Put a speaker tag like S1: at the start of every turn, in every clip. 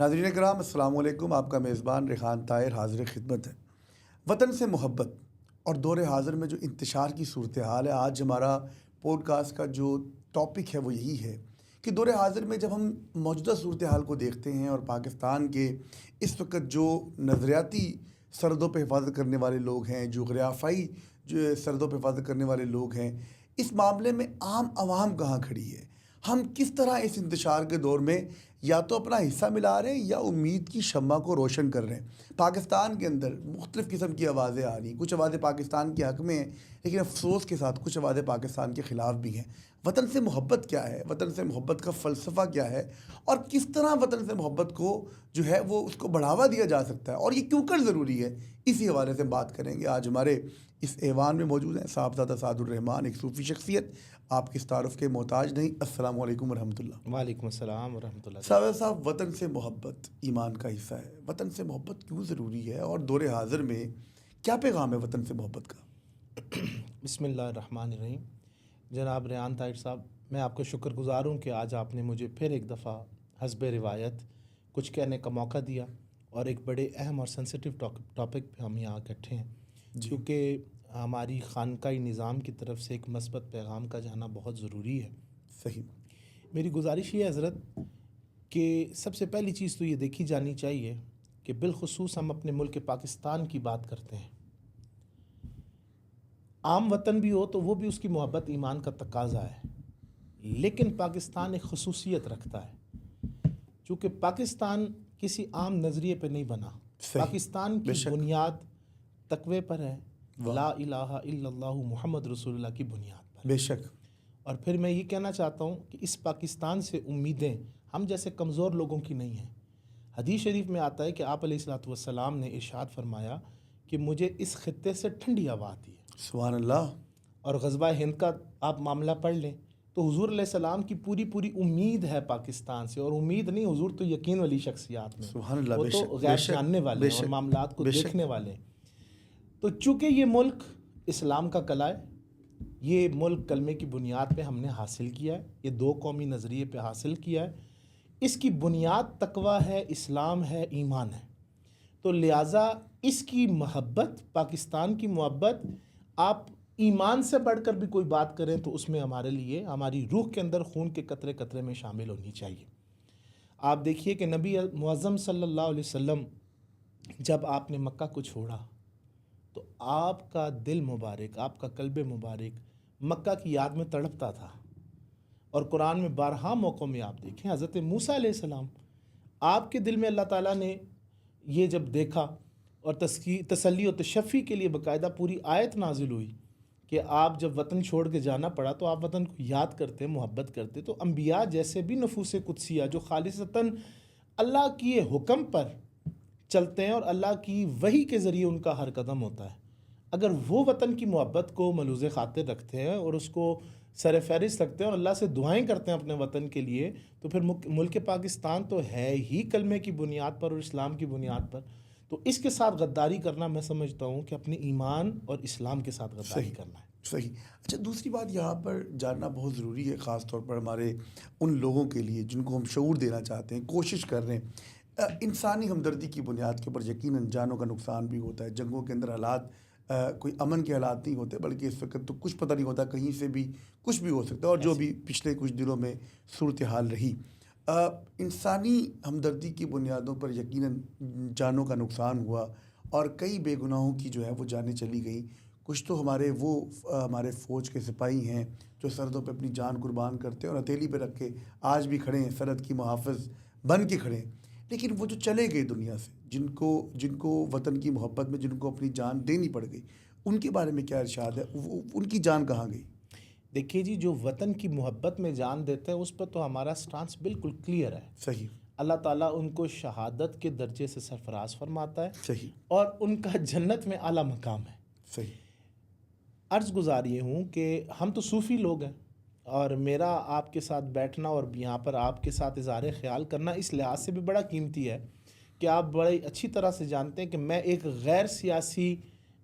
S1: ناظرین کرام السلام علیکم، آپ کا میزبان ریحان طاہر حاضر خدمت ہے۔ وطن سے محبت اور دور حاضر میں جو انتشار کی صورتحال ہے، آج ہمارا پوڈ کاسٹ کا جو ٹاپک ہے وہ یہی ہے کہ دور حاضر میں جب ہم موجودہ صورتحال کو دیکھتے ہیں اور پاکستان کے اس وقت جو نظریاتی سرحدوں پہ حفاظت کرنے والے لوگ ہیں، جغرافیائی جو سرحدوں پہ حفاظت کرنے والے لوگ ہیں، اس معاملے میں عام عوام کہاں کھڑی ہے، ہم کس طرح اس انتشار کے دور میں یا تو اپنا حصہ ملا رہے ہیں یا امید کی شمع کو روشن کر رہے ہیں۔ پاکستان کے اندر مختلف قسم کی آوازیں آ رہی ہیں، کچھ آوازیں پاکستان کے حق میں ہیں، لیکن افسوس کے ساتھ کچھ آوازیں پاکستان کے خلاف بھی ہیں۔ وطن سے محبت کیا ہے، وطن سے محبت کا فلسفہ کیا ہے، اور کس طرح وطن سے محبت کو جو ہے وہ اس کو بڑھاوا دیا جا سکتا ہے، اور یہ کیوں کر ضروری ہے، اسی حوالے سے بات کریں گے۔ آج ہمارے اس ایوان میں موجود ہیں صاحبزادہ سعد الرحمان، ایک صوفی شخصیت، آپ کے اس تعارف کے محتاج نہیں۔ السلام علیکم ورحمۃ اللہ۔
S2: وعلیکم السلام ورحمۃ اللہ۔
S1: صاحب وطن سے محبت ایمان کا حصہ ہے، وطن سے محبت کیوں ضروری ہے، اور دور حاضر میں کیا پیغام ہے وطن سے محبت کا؟
S2: بسم اللہ الرحمن الرحیم۔ جناب ریحان طاہر صاحب، میں آپ کا شکر گزار ہوں کہ آج آپ نے مجھے پھر ایک دفعہ حسب روایت کچھ کہنے کا موقع دیا، اور ایک بڑے اہم اور سینسیٹیو ٹاپک پہ ہم یہاں اکٹھے ہیں، کیونکہ ہماری خانقاہی نظام کی طرف سے ایک مثبت پیغام کا جانا بہت ضروری ہے۔
S1: صحیح۔
S2: میری گزارش یہ ہے حضرت کہ سب سے پہلی چیز تو یہ دیکھی جانی چاہیے کہ بالخصوص ہم اپنے ملک پاکستان کی بات کرتے ہیں، عام وطن بھی ہو تو وہ بھی اس کی محبت ایمان کا تقاضا ہے، لیکن پاکستان ایک خصوصیت رکھتا ہے، چونکہ پاکستان کسی عام نظریے پہ نہیں بنا، پاکستان کی بنیاد تقوی پر ہے، لا الہ الا اللہ محمد رسول اللہ کی بنیاد پر۔
S1: بے شک۔
S2: اور پھر میں یہ کہنا چاہتا ہوں کہ اس پاکستان سے امیدیں ہم جیسے کمزور لوگوں کی نہیں ہیں۔ حدیث شریف میں آتا ہے کہ آپ علیہ الصلوۃ والسلام نے ارشاد فرمایا کہ مجھے اس خطے سے ٹھنڈی ہوا آتی ہے۔
S1: سبحان اللہ۔
S2: اور غزوہ ہند کا آپ معاملہ پڑھ لیں تو حضور علیہ السلام کی پوری امید ہے پاکستان سے، اور امید نہیں، حضور تو یقین والی شخصیات میں،
S1: سبحان اللہ،
S2: وہ تو غیب جاننے والے ہیں اور معاملات کو دیکھنے والے ہیں۔ تو چونکہ یہ ملک اسلام کا قلعہ ہے، یہ ملک کلمے کی بنیاد پہ ہم نے حاصل کیا ہے، یہ دو قومی نظریے پہ حاصل کیا ہے، اس کی بنیاد تقوی ہے، اسلام ہے، ایمان ہے، تو لہٰذا اس کی محبت، پاکستان کی محبت، آپ ایمان سے بڑھ کر بھی کوئی بات کریں تو اس میں ہمارے لیے ہماری روح کے اندر خون کے قطرے قطرے میں شامل ہونی چاہیے۔ آپ دیکھیے کہ نبی معظم صلی اللہ علیہ وسلم جب آپ نے مکہ کو چھوڑا تو آپ کا دل مبارک، آپ کا قلب مبارک مکہ کی یاد میں تڑپتا تھا، اور قرآن میں بارہا موقعوں میں آپ دیکھیں حضرت موسیٰ علیہ السلام، آپ کے دل میں اللہ تعالیٰ نے یہ جب دیکھا اور تسلی و تشفی کے لیے باقاعدہ پوری آیت نازل ہوئی کہ آپ جب وطن چھوڑ کے جانا پڑا تو آپ وطن کو یاد کرتے، محبت کرتے، تو انبیاء جیسے بھی نفوس قدسیہ جو خالصتاً اللہ کے حکم پر چلتے ہیں اور اللہ کی وحی کے ذریعے ان کا ہر قدم ہوتا ہے، اگر وہ وطن کی محبت کو ملوز خاطر رکھتے ہیں اور اس کو سر فہرست رکھتے ہیں اور اللہ سے دعائیں کرتے ہیں اپنے وطن کے لیے، تو پھر ملک پاکستان تو ہے ہی کلمے کی بنیاد پر اور اسلام کی بنیاد پر۔ تو اس کے ساتھ غداری کرنا میں سمجھتا ہوں کہ اپنے ایمان اور اسلام کے ساتھ غداری کرنا ہے۔
S1: صحیح۔ اچھا، دوسری بات یہاں پر جاننا بہت ضروری ہے، خاص طور پر ہمارے ان لوگوں کے لیے جن کو ہم شعور دینا چاہتے ہیں، کوشش کر رہے ہیں۔ انسانی ہمدردی کی بنیاد کے اوپر یقیناً جانوں کا نقصان بھی ہوتا ہے، جنگوں کے اندر حالات کوئی امن کے حالات نہیں ہوتے، بلکہ اس وقت تو کچھ پتہ نہیں ہوتا، کہیں سے بھی کچھ بھی ہو سکتا ہے، اور جو بھی پچھلے کچھ دنوں میں صورتحال رہی، انسانی ہمدردی کی بنیادوں پر یقیناً جانوں کا نقصان ہوا، اور کئی بے گناہوں کی جو ہے وہ جانیں چلی گئیں۔ کچھ تو ہمارے فوج کے سپاہی ہیں جو سرحدوں پہ اپنی جان قربان کرتے ہیں اور ہتھیلی پہ رکھ کے آج بھی کھڑے ہیں، سرحد کی محافظ بن کے کھڑے ہیں، لیکن وہ جو چلے گئے دنیا سے، جن کو وطن کی محبت میں جن کو اپنی جان دینی پڑ گئی، ان کے بارے میں کیا ارشاد ہے، ان کی جان کہاں گئی؟
S2: دیکھیے جی، جو وطن کی محبت میں جان دیتے ہیں اس پر تو ہمارا سٹانس بالکل کلیئر ہے۔
S1: صحیح۔
S2: اللہ تعالیٰ ان کو شہادت کے درجے سے سرفراز فرماتا ہے،
S1: صحیح،
S2: اور ان کا جنت میں اعلیٰ مقام ہے۔
S1: صحیح۔
S2: عرض گزار یہ ہوں کہ ہم تو صوفی لوگ ہیں، اور میرا آپ کے ساتھ بیٹھنا اور یہاں پر آپ کے ساتھ اظہار خیال کرنا اس لحاظ سے بھی بڑا قیمتی ہے کہ آپ بڑی اچھی طرح سے جانتے ہیں کہ میں ایک غیر سیاسی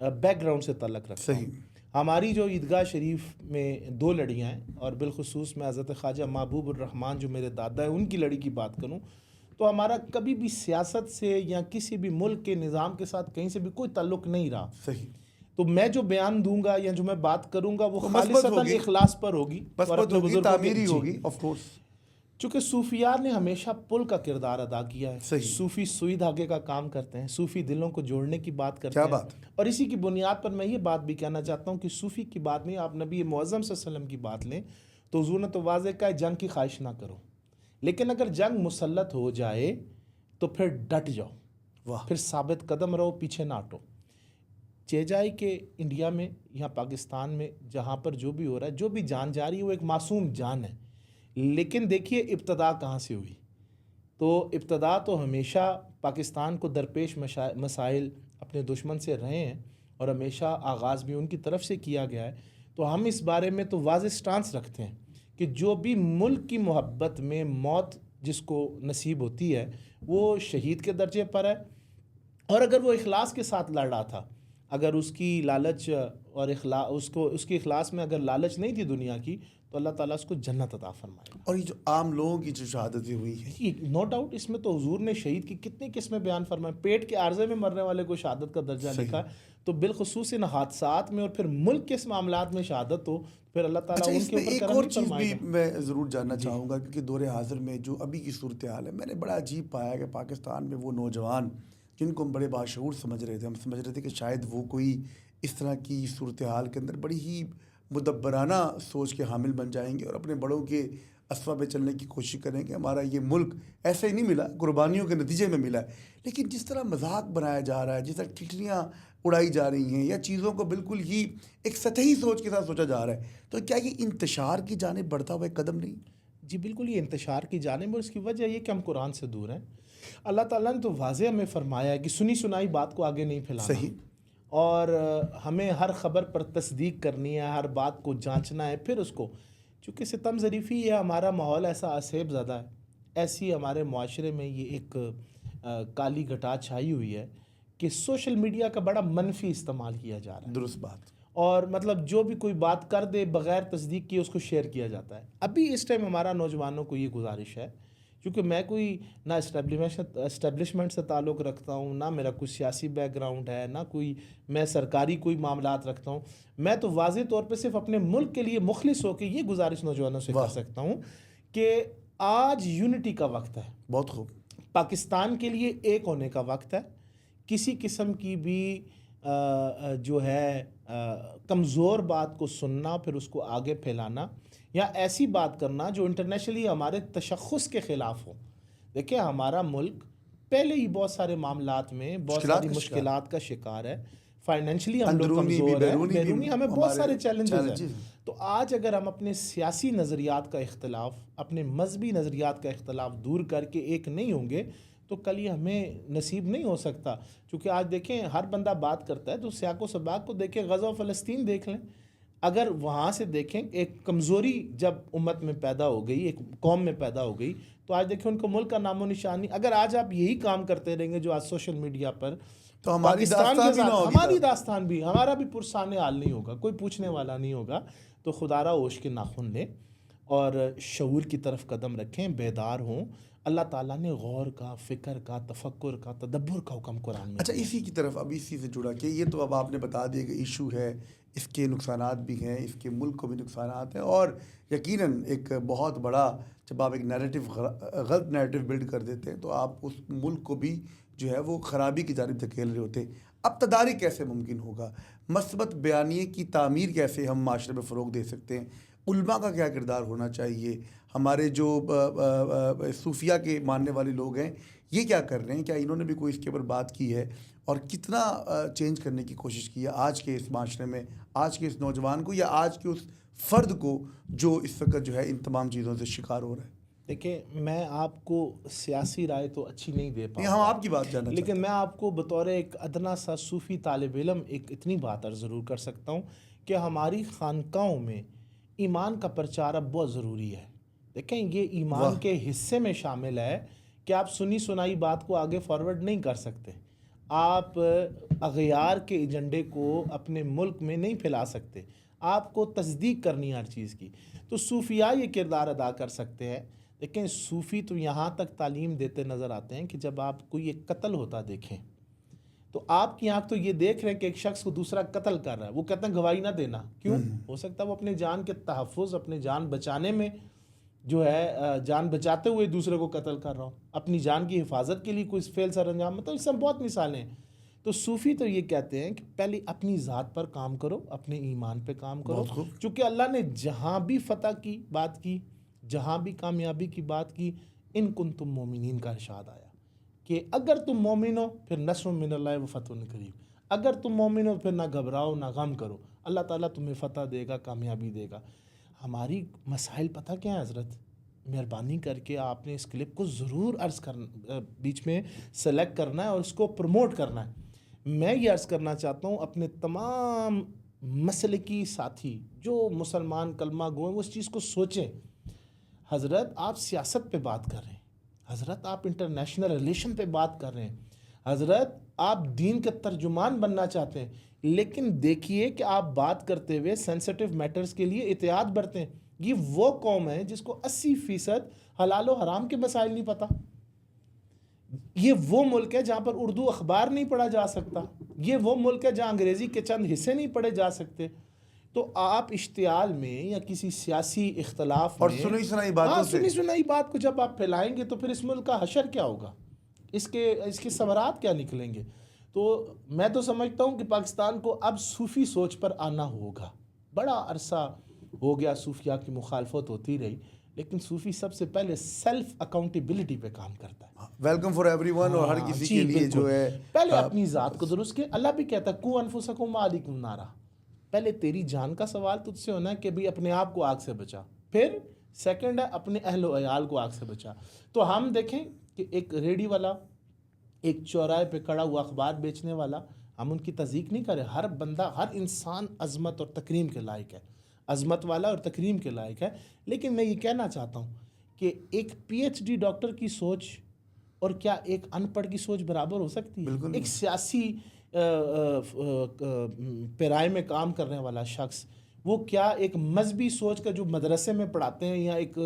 S2: بیک گراؤنڈ سے تعلق رکھتا ہوں۔ ہماری جو عیدگاہ شریف میں دو لڑیاں ہیں، اور بالخصوص میں حضرت خواجہ محبوب الرحمن جو میرے دادا ہیں ان کی لڑی کی بات کروں تو ہمارا کبھی بھی سیاست سے یا کسی بھی ملک کے نظام کے ساتھ کہیں سے بھی کوئی تعلق نہیں رہا.
S1: صحیح.
S2: تو میں جو بیان دوں گا یا جو میں بات کروں گا وہ
S1: مثبت
S2: خالصتاً
S1: ہوگی،
S2: اخلاص پر ہوگی اور
S1: مثبت
S2: اپنے
S1: ہوگی،
S2: بزرگوں
S1: تعمیری
S2: جی.
S1: ہوگی آف کورس.
S2: چونکہ صوفیات نے ہمیشہ پل کا کردار ادا کیا ہے.
S1: صحیح.
S2: صوفی سوئی دھاگے کا کام کرتے ہیں، صوفی دلوں کو جوڑنے کی بات کرتے
S1: کیا
S2: ہیں.
S1: بات.
S2: اور اسی کی بنیاد پر میں یہ بات بھی کہنا چاہتا ہوں کہ صوفی کی بات نہیں، آپ نبی معظم صلی اللہ علیہ وسلم کی بات لیں تو حضور نے تو واضح کہا ہے جنگ کی خواہش نہ کرو، لیکن اگر جنگ مسلط ہو جائے تو پھر ڈٹ جاؤ.
S1: واہ.
S2: پھر ثابت قدم رہو، پیچھے نہ ہٹو. جائے کہ انڈیا میں یا پاکستان میں جہاں پر جو بھی ہو رہا ہے، جو بھی جان جا رہی ہے وہ ایک معصوم جان ہے. لیکن دیکھیے ابتدا کہاں سے ہوئی. تو ابتدا تو ہمیشہ پاکستان کو درپیش مسائل اپنے دشمن سے رہے ہیں اور ہمیشہ آغاز بھی ان کی طرف سے کیا گیا ہے. تو ہم اس بارے میں تو واضح سٹانس رکھتے ہیں کہ جو بھی ملک کی محبت میں موت جس کو نصیب ہوتی ہے وہ شہید کے درجے پر ہے. اور اگر وہ اخلاص کے ساتھ لڑ رہا تھا، اگر اس کی لالچ اور اس کی اخلاص میں اگر لالچ نہیں تھی دنیا کی، تو اللہ تعالیٰ اس کو جنت عطا فرمائے.
S1: اور یہ جو عام لوگوں کی جو شہادتیں ہوئی ہیں،
S2: نو ڈاؤٹ اس میں تو حضور نے شہید کی کتنی قسمیں بیان فرمائے. پیٹ کے عارضے میں مرنے والے کو شہادت کا درجہ لکھا ہے. تو بالخصوص ان حادثات میں اور پھر ملک کے اس معاملات میں شہادت ہو، پھر اللہ تعالیٰ ان کے اوپر
S1: ایک
S2: کرم
S1: اور
S2: نہیں
S1: چیز
S2: فرمائے
S1: بھی
S2: گا.
S1: میں ضرور جاننا چاہوں گا، کیونکہ دور حاضر میں جو ابھی کی صورتحال ہے، میں نے بڑا عجیب پایا کہ پاکستان میں وہ نوجوان جن کو ہم بڑے باشعور سمجھ رہے تھے، ہم سمجھ رہے تھے کہ شاید وہ کوئی اس طرح کی صورتحال کے اندر بڑی ہی مدبرانہ سوچ کے حامل بن جائیں گے اور اپنے بڑوں کے اسوہ پہ چلنے کی کوشش کریں گے. ہمارا یہ ملک ایسے ہی نہیں ملا، قربانیوں کے نتیجے میں ملا ہے. لیکن جس طرح مذاق بنایا جا رہا ہے، جس طرح ٹھٹلیاں اڑائی جا رہی ہیں یا چیزوں کو بالکل ہی ایک سطحی سوچ کے ساتھ سوچا جا رہا ہے، تو کیا یہ انتشار کی جانب بڑھتا ہوا ایک قدم نہیں؟
S2: جی بالکل، یہ انتشار کی جانب، اور اس کی وجہ یہ کہ ہم قرآن سے دور ہیں. اللہ تعالیٰ نے تو واضح ہمیں فرمایا ہے کہ سنی سنائی بات کو آگے نہیں پھیلانا.
S1: صحیح.
S2: اور ہمیں ہر خبر پر تصدیق کرنی ہے، ہر بات کو جانچنا ہے. پھر اس کو چونکہ ستم ظریفی ہے، ہمارا ماحول ایسا عصیب زدہ ہے، ایسی ہمارے معاشرے میں یہ ایک کالی گھٹا چھائی ہوئی ہے کہ سوشل میڈیا کا بڑا منفی استعمال کیا جا رہا ہے.
S1: درست بات.
S2: اور مطلب جو بھی کوئی بات کر دے بغیر تصدیق کیے اس کو شیئر کیا جاتا ہے. ابھی اس ٹائم ہمارا نوجوانوں کو یہ گزارش ہے، کیونکہ میں کوئی نہ اسٹیبلشمنٹ سے تعلق رکھتا ہوں، نہ میرا کوئی سیاسی بیک گراؤنڈ ہے، نہ کوئی میں سرکاری کوئی معاملات رکھتا ہوں. میں تو واضح طور پہ صرف اپنے ملک کے لیے مخلص ہو کے یہ گزارش نوجوانوں سے کر سکتا ہوں کہ آج یونٹی کا وقت ہے.
S1: بہت خوب.
S2: پاکستان کے لیے ایک ہونے کا وقت ہے. کسی قسم کی بھی جو ہے کمزور بات کو سننا پھر اس کو آگے پھیلانا یا ایسی بات کرنا جو انٹرنیشنلی ہمارے تشخص کے خلاف ہو. دیکھیں ہمارا ملک پہلے ہی بہت سارے معاملات میں بہت ساری مشکلات کا شکار ہے. فائنینشلی ہم لوگ کمزور ہیں، بیرونی ہمیں بہت سارے چیلنجز ہیں. تو آج اگر ہم اپنے سیاسی نظریات کا اختلاف، اپنے مذہبی نظریات کا اختلاف دور کر کے ایک نہیں ہوں گے تو کل یہ ہمیں نصیب نہیں ہو سکتا. چونکہ آج دیکھیں ہر بندہ بات کرتا ہے تو سیاق و سباق کو دیکھیں، غزہ و فلسطین دیکھ لیں. اگر وہاں سے دیکھیں ایک کمزوری جب امت میں پیدا ہو گئی، ایک قوم میں پیدا ہو گئی، تو آج دیکھیں ان کو ملک کا نام و نشان نہیں. اگر آج آپ یہی کام کرتے رہیں گے جو آج سوشل میڈیا پر،
S1: تو ہماری
S2: داستان بھی ہمارا بھی پرسان حال نہیں ہوگا، کوئی پوچھنے والا نہیں ہوگا. تو خدا را اوش کے ناخن لیں اور شعور کی طرف قدم رکھیں، بیدار ہوں. اللہ تعالیٰ نے غور کا، فکر کا، تفکر کا، تدبر کا حکم قرآن میں.
S1: اچھا، اسی کی طرف اب اسی سے جڑا کہ یہ تو اب آپ نے بتا دیا کہ ایشو ہے، اس کے نقصانات بھی ہیں، اس کے ملک کو بھی نقصانات ہیں، اور یقیناً ایک بہت بڑا جب آپ ایک غلط نیریٹو بلڈ کر دیتے ہیں تو آپ اس ملک کو بھی جو ہے وہ خرابی کی جانب دھکیل رہے ہوتے ہیں. اب تدارک کیسے ممکن ہوگا؟ مثبت بیانیے کی تعمیر کیسے ہم معاشرے میں فروغ دے سکتے ہیں؟ علماء کا کیا کردار ہونا چاہیے؟ ہمارے جو صوفیہ کے ماننے والے لوگ ہیں یہ کیا کر رہے ہیں؟ کیا انہوں نے بھی کوئی اس کے اوپر بات کی ہے اور کتنا چینج کرنے کی کوشش کی ہے آج کے اس معاشرے میں، آج کے اس نوجوان کو یا آج کے اس فرد کو جو اس وقت جو ہے ان تمام چیزوں سے شکار ہو رہا ہے؟
S2: دیکھیں میں آپ کو سیاسی رائے تو اچھی نہیں دے پاؤں،
S1: ہم آپ کی بات جاننا چاہتے ہیں،
S2: لیکن میں آپ کو بطور ایک ادنا سا صوفی طالب علم ایک اتنی بات عرض ضرور کر سکتا ہوں کہ ہماری خانقاہوں میں ایمان کا پرچار اب بہت ضروری ہے. دیکھیں یہ ایمان کے حصے میں شامل ہے کہ آپ سنی سنائی بات کو آگے فارورڈ نہیں کر سکتے، آپ اغیار کے ایجنڈے کو اپنے ملک میں نہیں پھیلا سکتے، آپ کو تصدیق کرنی ہر چیز کی. تو صوفیاء یہ کردار ادا کر سکتے ہیں. لیکن صوفی تو یہاں تک تعلیم دیتے نظر آتے ہیں کہ جب آپ کوئی ایک قتل ہوتا دیکھیں تو آپ کی آنکھ تو یہ دیکھ رہے ہیں کہ ایک شخص کو دوسرا قتل کر رہا ہے، وہ کہتے ہیں گواہی نہ دینا. کیوں؟ ہو سکتا ہے وہ اپنے جان کے تحفظ، اپنے جان بچانے میں جو ہے جان بچاتے ہوئے دوسرے کو قتل کر رہا ہوں، اپنی جان کی حفاظت کے لیے کوئی فعل سر انجام. مطلب اس میں بہت مثالیں ہیں. تو صوفی تو یہ کہتے ہیں کہ پہلے اپنی ذات پر کام کرو، اپنے ایمان پہ کام کرو. چونکہ اللہ نے جہاں بھی فتح کی بات کی، جہاں بھی کامیابی کی بات کی، ان کنتم مومنین کا ارشاد آیا کہ اگر تم مومن ہو پھر نصر من اللہ و فتح قریب. اگر تم مومن ہو پھر نہ گھبراؤ نہ غم کرو، اللہ تعالیٰ تمہیں فتح دے گا، کامیابی دے گا. ہماری مسائل پتہ کیا ہے حضرت؟ مہربانی کر کے آپ نے اس کلپ کو ضرور عرض کرنا، بیچ میں سلیکٹ کرنا ہے اور اس کو پروموٹ کرنا ہے. میں یہ عرض کرنا چاہتا ہوں اپنے تمام مسلکی ساتھی جو مسلمان کلمہ گو ہیں وہ اس چیز کو سوچیں. حضرت آپ سیاست پہ بات کر رہے ہیں، حضرت آپ انٹرنیشنل ریلیشن پہ بات کر رہے ہیں، حضرت آپ دین کے ترجمان بننا چاہتے ہیں، لیکن دیکھیے کہ آپ بات کرتے ہوئے سینسٹیو میٹرز کے لیے احتیاط برتیں. یہ وہ قوم ہے جس کو 80% حلال و حرام کے مسائل نہیں پتہ. یہ وہ ملک ہے جہاں پر اردو اخبار نہیں پڑھا جا سکتا. یہ وہ ملک ہے جہاں انگریزی کے چند حصے نہیں پڑھے جا سکتے. تو آپ اشتعال میں یا کسی سیاسی اختلاف
S1: اور
S2: میں
S1: سنی سنائی باتوں سے
S2: سنی سنائی بات کو جب آپ پھیلائیں گے تو پھر اس ملک کا حشر کیا ہوگا، اس کے ثمرات کیا نکلیں گے. تو میں تو سمجھتا ہوں کہ پاکستان کو اب صوفی سوچ پر آنا ہوگا. بڑا عرصہ ہو گیا صوفیہ کی مخالفت ہوتی رہی، لیکن صوفی سب سے پہلے سیلف اکاؤنٹیبلٹی پہ کام کرتا ہے.
S1: ویلکم فار ایوری ون، اور ہر کسی کے لیے جو ہے
S2: پہلے اپنی ذات کو درست کے. اللہ بھی کہتا ہے قوا انفسکم وعلیکم نارا. پہلے تیری جان کا سوال تجھ سے ہونا ہے کہ بھی اپنے آپ کو آگ سے بچا، پھر سیکنڈ ہے اپنے اہل و عیال کو آگ سے بچا. تو ہم دیکھیں کہ ایک ریڈی والا، ایک چوراہے پہ کھڑا ہوا اخبار بیچنے والا، ہم ان کی تذیق نہیں کریں. ہر بندہ، ہر انسان عظمت اور تکریم کے لائق ہے، عظمت والا اور تکریم کے لائق ہے. لیکن میں یہ کہنا چاہتا ہوں کہ ایک PhD ڈاکٹر کی سوچ اور کیا ایک ان پڑھ کی سوچ برابر ہو سکتی ہے؟ ایک سیاسی پیرائے میں کام کرنے والا شخص وہ کیا ایک مذہبی سوچ کا جو مدرسے میں پڑھاتے ہیں یا ایک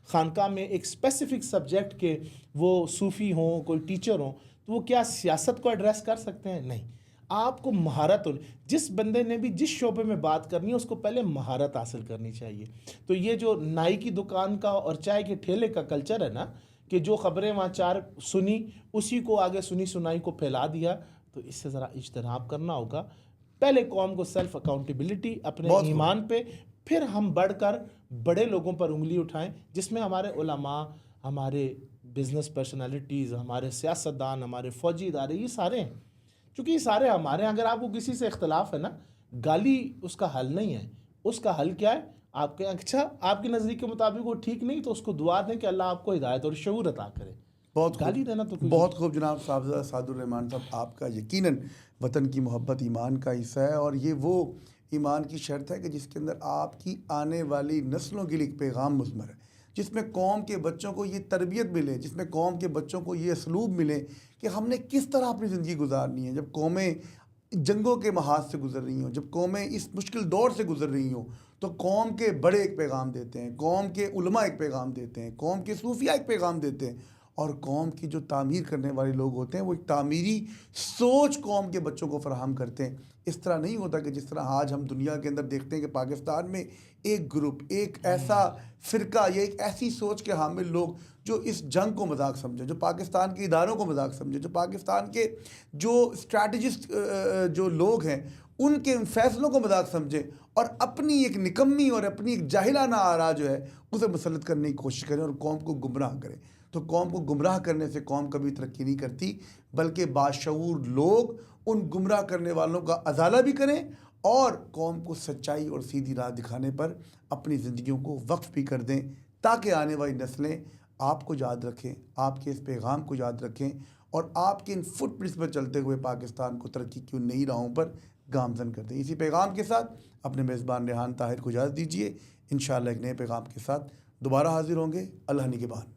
S2: خانقاہ میں ایک اسپیسیفک سبجیکٹ کے وہ صوفی ہوں، کوئی ٹیچر ہوں، تو وہ کیا سیاست کو ایڈریس کر سکتے ہیں؟ نہیں. آپ کو مہارت جس بندے نے بھی جس شعبے میں بات کرنی ہے اس کو پہلے مہارت حاصل کرنی چاہیے. تو یہ جو نائی کی دکان کا اور چائے کے ٹھیلے کا کلچر ہے نا، کہ جو خبریں وہاں چار سنی اسی کو آگے سنی سنائی کو پھیلا دیا، تو اس سے ذرا اجتناب کرنا ہوگا. پہلے قوم کو سیلف اکاؤنٹیبلٹی اپنے ایمان پہ، پھر ہم بڑھ کر بڑے لوگوں پر انگلی اٹھائیں، جس میں ہمارے علماء، ہمارے بزنس پرسنالٹیز، ہمارے سیاستدان، ہمارے فوجی ادارے، یہ سارے ہیں. چونکہ یہ سارے ہمارے ہیں. اگر آپ کو کسی سے اختلاف ہے نا، گالی اس کا حل نہیں ہے. اس کا حل کیا ہے؟ آپ کے اچھا آپ کے نظریے کے مطابق وہ ٹھیک نہیں تو اس کو دعا دیں کہ اللہ آپ کو ہدایت اور شعور عطا کرے.
S1: بہت
S2: گالی دینا تو
S1: بہت خوب جناب صاحبزادہ سعد الرحمان صاحب، آپ کا یقیناً وطن کی محبت ایمان کا حصہ ہے، اور یہ وہ ایمان کی شرط ہے کہ جس کے اندر آپ کی آنے والی نسلوں کے لیے ایک پیغام مثمر ہے، جس میں قوم کے بچوں کو یہ تربیت ملے، جس میں قوم کے بچوں کو یہ اسلوب ملے کہ ہم نے کس طرح اپنی زندگی گزارنی ہے. جب قومیں جنگوں کے محاذ سے گزر رہی ہوں، جب قومیں اس مشکل دور سے گزر رہی ہوں، تو قوم کے بڑے ایک پیغام دیتے ہیں، قوم کے علماء ایک پیغام دیتے ہیں، قوم کے صوفیہ ایک پیغام دیتے ہیں، اور قوم کی جو تعمیر کرنے والے لوگ ہوتے ہیں وہ ایک تعمیری سوچ قوم کے بچوں کو فراہم کرتے ہیں. اس طرح نہیں ہوتا کہ جس طرح آج ہم دنیا کے اندر دیکھتے ہیں کہ پاکستان میں ایک گروپ، ایک ایسا فرقہ یا ایک ایسی سوچ کے حامل لوگ جو اس جنگ کو مذاق سمجھیں، جو پاکستان کے اداروں کو مذاق سمجھیں، جو پاکستان کے جو اسٹریٹجسٹ جو لوگ ہیں ان کے فیصلوں کو مذاق سمجھیں، اور اپنی ایک نکمی اور اپنی ایک جاہلانہ آرا جو ہے اسے مسلط کرنے کی کوشش کریں اور قوم کو گمراہ کریں. تو قوم کو گمراہ کرنے سے قوم کبھی ترقی نہیں کرتی، بلکہ باشعور لوگ ان گمراہ کرنے والوں کا ازالہ بھی کریں اور قوم کو سچائی اور سیدھی راہ دکھانے پر اپنی زندگیوں کو وقف بھی کر دیں، تاکہ آنے والی نسلیں آپ کو یاد رکھیں، آپ کے اس پیغام کو یاد رکھیں، اور آپ کے ان فٹ پرنٹس پر چلتے ہوئے پاکستان کو ترقی کی ان نئی راہوں پر گامزن کر دیں. اسی پیغام کے ساتھ اپنے میزبان ریحان طاہر کو اجازت دیجیے. انشاءاللہ ایک نئے پیغام کے ساتھ دوبارہ حاضر ہوں گے. اللہ نگہبان.